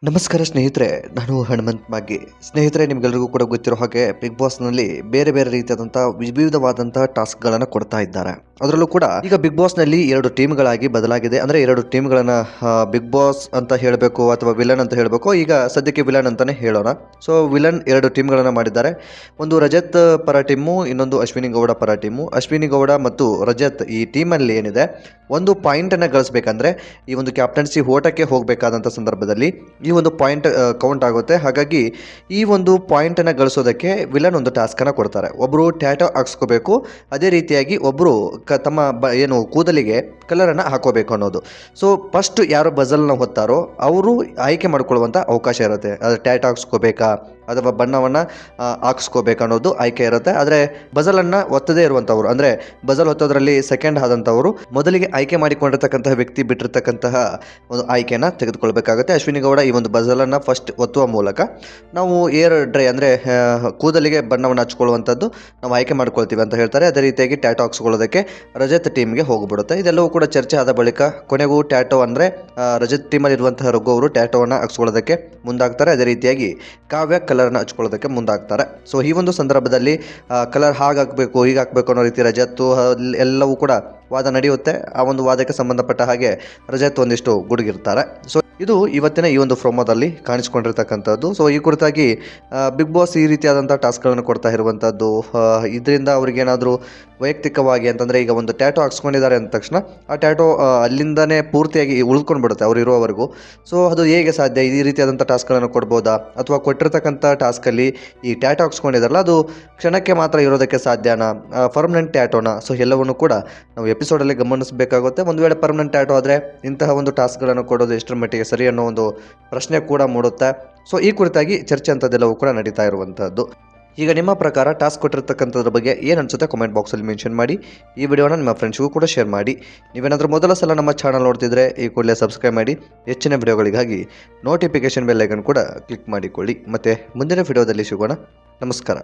ನಮಸ್ಕಾರ ಸ್ನೇಹಿತರೆ, ನಾನು ಹನುಮಂತ್ ಮಾಗಿ. ಸ್ನೇಹಿತರೆ, ನಿಮ್ಗೆಲ್ರಿಗೂ ಕೂಡ ಗೊತ್ತಿರೋ ಹಾಗೆ ಬಿಗ್ ಬಾಸ್ನಲ್ಲಿ ಬೇರೆ ಬೇರೆ ರೀತಿಯಾದಂಥ ವಿವಿಧವಾದಂಥ ಟಾಸ್ಕ್ಗಳನ್ನು ಕೊಡ್ತಾ ಇದ್ದಾರೆ. ಅದರಲ್ಲೂ ಕೂಡ ಈಗ ಬಿಗ್ ಬಾಸ್ನಲ್ಲಿ 2 ಟೀಮ್ಗಳಾಗಿ ಬದಲಾಗಿದೆ. ಅಂದರೆ 2 ಟೀಮ್ಗಳನ್ನು ಬಿಗ್ ಬಾಸ್ ಅಂತ ಹೇಳಬೇಕು ಅಥವಾ ವಿಲನ್ ಅಂತ ಹೇಳಬೇಕು. ಈಗ ಸದ್ಯಕ್ಕೆ ವಿಲನ್ ಅಂತಲೇ ಹೇಳೋಣ. ಸೊ ವಿಲನ್ 2 ಟೀಮ್ಗಳನ್ನು ಮಾಡಿದ್ದಾರೆ. ಒಂದು ರಜತ್ ಪರ ಟೀಮು, ಇನ್ನೊಂದು ಅಶ್ವಿನಿ ಗೌಡ ಪರ ಟೀಮು. ಅಶ್ವಿನಿ ಗೌಡ ಮತ್ತು ರಜತ್ ಈ ಟೀಮಲ್ಲಿ ಏನಿದೆ, ಒಂದು ಪಾಯಿಂಟನ್ನು ಗಳಿಸ್ಬೇಕಂದ್ರೆ ಈ ಒಂದು ಕ್ಯಾಪ್ಟನ್ಸಿ ಓಟಕ್ಕೆ ಹೋಗಬೇಕಾದಂಥ ಸಂದರ್ಭದಲ್ಲಿ ಈ ಒಂದು ಪಾಯಿಂಟ್ ಕೌಂಟ್ ಆಗುತ್ತೆ. ಹಾಗಾಗಿ ಈ ಒಂದು ಪಾಯಿಂಟನ್ನು ಗಳಿಸೋದಕ್ಕೆ ವಿಲನ್ ಒಂದು ಟಾಸ್ಕನ್ನು ಕೊಡ್ತಾರೆ. ಒಬ್ಬರು ಟ್ಯಾಟೋ ಹಾಕ್ಸ್ಕೋಬೇಕು, ಅದೇ ರೀತಿಯಾಗಿ ಒಬ್ಬರು ತಮ್ಮ ಏನು ಕೂದಲಿಗೆ ಕಲರನ್ನು ಹಾಕೋಬೇಕು ಅನ್ನೋದು. ಸೊ ಫಸ್ಟ್ ಯಾರು ಬಜಲ್ನ ಹೊತ್ತಾರೋ ಅವರು ಆಯ್ಕೆ ಮಾಡ್ಕೊಳ್ಳುವಂಥ ಅವಕಾಶ ಇರುತ್ತೆ. ಅದು ಟ್ಯಾಟೋ ಹಾಕ್ಸ್ಕೋಬೇಕಾ ಅಥವಾ ಬಣ್ಣವನ್ನು ಹಾಕ್ಸ್ಕೋಬೇಕನ್ನೋದು ಆಯ್ಕೆ ಇರುತ್ತೆ. ಆದರೆ ಬಜಲನ್ನು ಒತ್ತದೇ ಇರುವಂಥವ್ರು, ಅಂದರೆ ಬಜಲ್ ಹೊತ್ತೋದ್ರಲ್ಲಿ ಸೆಕೆಂಡ್ ಆದಂಥವರು ಮೊದಲಿಗೆ ಆಯ್ಕೆ ಮಾಡಿಕೊಂಡಿರ್ತಕ್ಕಂತಹ ವ್ಯಕ್ತಿ ಬಿಟ್ಟಿರ್ತಕ್ಕಂತಹ ಒಂದು ಆಯ್ಕೆಯನ್ನು ತೆಗೆದುಕೊಳ್ಬೇಕಾಗುತ್ತೆ. ಅಶ್ವಿನಿ ಗೌಡ ಈ ಒಂದು ಬಜಲನ್ನು ಫಸ್ಟ್ ಒತ್ತುವ ಮೂಲಕ ನಾವು ಏರ್ ಡ್ರೈ ಅಂದರೆ ಕೂದಲಿಗೆ ಬಣ್ಣವನ್ನು ಹಚ್ಕೊಳ್ಳುವಂಥದ್ದು ನಾವು ಆಯ್ಕೆ ಮಾಡ್ಕೊಳ್ತೀವಿ ಅಂತ ಹೇಳ್ತಾರೆ. ಅದೇ ರೀತಿಯಾಗಿ ಟ್ಯಾಟೋ ಹಾಕ್ಸ್ಕೊಳ್ಳೋದಕ್ಕೆ ರಜತ್ ಟೀಮ್ಗೆ ಹೋಗ್ಬಿಡುತ್ತೆ. ಇದೆಲ್ಲವೂ ಕೂಡ ಚರ್ಚೆ ಆದ ಬಳಿಕ ಕೊನೆಗೂ ಟ್ಯಾಟೋ ಅಂದರೆ ರಜತ್ ಟೀಮಲ್ಲಿ ಇರುವಂತಹ ರಘು ಅವರು ಟ್ಯಾಟೋವನ್ನು ಹಾಕ್ಸ್ಕೊಳ್ಳೋದಕ್ಕೆ ಮುಂದಾಗ್ತಾರೆ. ಅದೇ ರೀತಿಯಾಗಿ ಕಾವ್ಯ ಕಲರ್ನ ಹಚ್ಕೊಳ್ಳೋದಕ್ಕೆ ಮುಂದಾಗ್ತಾರೆ. ಸೊ ಈ ಒಂದು ಸಂದರ್ಭದಲ್ಲಿ ಕಲರ್ ಹಾಕಬೇಕು ಹೀಗೆ ಹಾಕಬೇಕು ಅನ್ನೋ ರೀತಿ ರಜತ್ತು ಎಲ್ಲವೂ ಕೂಡ ವಾದ ನಡೆಯುತ್ತೆ. ಆ ಒಂದು ವಾದಕ್ಕೆ ಸಂಬಂಧಪಟ್ಟ ಹಾಗೆ ರಜತ್ ಒಂದಿಷ್ಟು ಗುಡುಗಿರ್ತಾರೆ. ಸೊ ಇದು ಇವತ್ತಿನ ಈ ಒಂದು ಪ್ರೊಮೋದಲ್ಲಿ ಕಾಣಿಸ್ಕೊಂಡಿರ್ತಕ್ಕಂಥದ್ದು. ಸೊ ಈ ಕುರಿತಾಗಿ ಬಿಗ್ ಬಾಸ್ ಈ ರೀತಿಯಾದಂಥ ಟಾಸ್ಕ್ಗಳನ್ನು ಕೊಡ್ತಾ ಇರುವಂಥದ್ದು, ಇದರಿಂದ ಅವ್ರಿಗೇನಾದರೂ ವೈಯಕ್ತಿಕವಾಗಿ ಅಂತಂದರೆ ಈಗ ಒಂದು ಟ್ಯಾಟೋ ಹಾಕ್ಸ್ಕೊಂಡಿದ್ದಾರೆ ಅಂದ ತಕ್ಷಣ ಆ ಟ್ಯಾಟೋ ಅಲ್ಲಿಂದನೇ ಪೂರ್ತಿಯಾಗಿ ಉಳ್ಕೊಂಡು ಬಿಡುತ್ತೆ ಅವ್ರು ಇರೋವರೆಗೂ. ಸೊ ಅದು ಹೇಗೆ ಸಾಧ್ಯ? ಈ ರೀತಿಯಾದಂಥ ಟಾಸ್ಕ್ಗಳನ್ನು ಕೊಡ್ಬೋದಾ? ಅಥವಾ ಕೊಟ್ಟಿರ್ತಕ್ಕಂಥ ಟಾಸ್ಕಲ್ಲಿ ಈ ಟ್ಯಾಟೋ ಹಾಕ್ಸ್ಕೊಂಡಿದ್ದಾರಲ್ಲ ಅದು ಕ್ಷಣಕ್ಕೆ ಮಾತ್ರ ಇರೋದಕ್ಕೆ ಸಾಧ್ಯನಾ? ಪರ್ಮನೆಂಟ್ ಟ್ಯಾಟೋನ? ಸೊ ಎಲ್ಲವನ್ನು ಕೂಡ ನಾವು ಎಪಿಸೋಡಲ್ಲಿ ಗಮನಿಸಬೇಕಾಗುತ್ತೆ. ಒಂದು ವೇಳೆ ಪರ್ಮನೆಂಟ್ ಟ್ಯಾಟೋ ಆದರೆ ಇಂತಹ ಒಂದು ಟಾಸ್ಕ್ಗಳನ್ನು ಕೊಡೋದು ಎಷ್ಟರ ಮಟ್ಟಿಗೆ ಸರಿ ಅನ್ನೋ ಒಂದು ಪ್ರಶ್ನೆ ಕೂಡ ಮೂಡುತ್ತೆ. ಸೊ ಈ ಕುರಿತಾಗಿ ಚರ್ಚೆ ಅಂಥದ್ದೆಲ್ಲವೂ ಕೂಡ ನಡೀತಾ ಇರುವಂಥದ್ದು. ಈಗ ನಿಮ್ಮ ಪ್ರಕಾರ ಟಾಸ್ಕ್ ಕೊಟ್ಟಿರ್ತಕ್ಕಂಥದ್ರ ಬಗ್ಗೆ ಏನು ಅನಿಸುತ್ತೆ ಕಾಮೆಂಟ್ ಬಾಕ್ಸಲ್ಲಿ ಮೆನ್ಷನ್ ಮಾಡಿ. ಈ ವಿಡಿಯೋನ ನಿಮ್ಮ ಫ್ರೆಂಡ್ಸ್ಗೂ ಕೂಡ ಶೇರ್ ಮಾಡಿ. ನೀವೇನಾದರೂ ಮೊದಲ ಸಲ ನಮ್ಮ ಚಾನಲ್ ನೋಡ್ತಿದ್ರೆ ಈ ಕೂಡಲೇ ಸಬ್ಸ್ಕ್ರೈಬ್ ಮಾಡಿ. ಹೆಚ್ಚಿನ ವಿಡಿಯೋಗಳಿಗಾಗಿ ನೋಟಿಫಿಕೇಷನ್ ಬೆಲ್ ಐಕನ್ ಕೂಡ ಕ್ಲಿಕ್ ಮಾಡಿಕೊಳ್ಳಿ. ಮತ್ತು ಮುಂದಿನ ವಿಡಿಯೋದಲ್ಲಿ ಸಿಗೋಣ. ನಮಸ್ಕಾರ.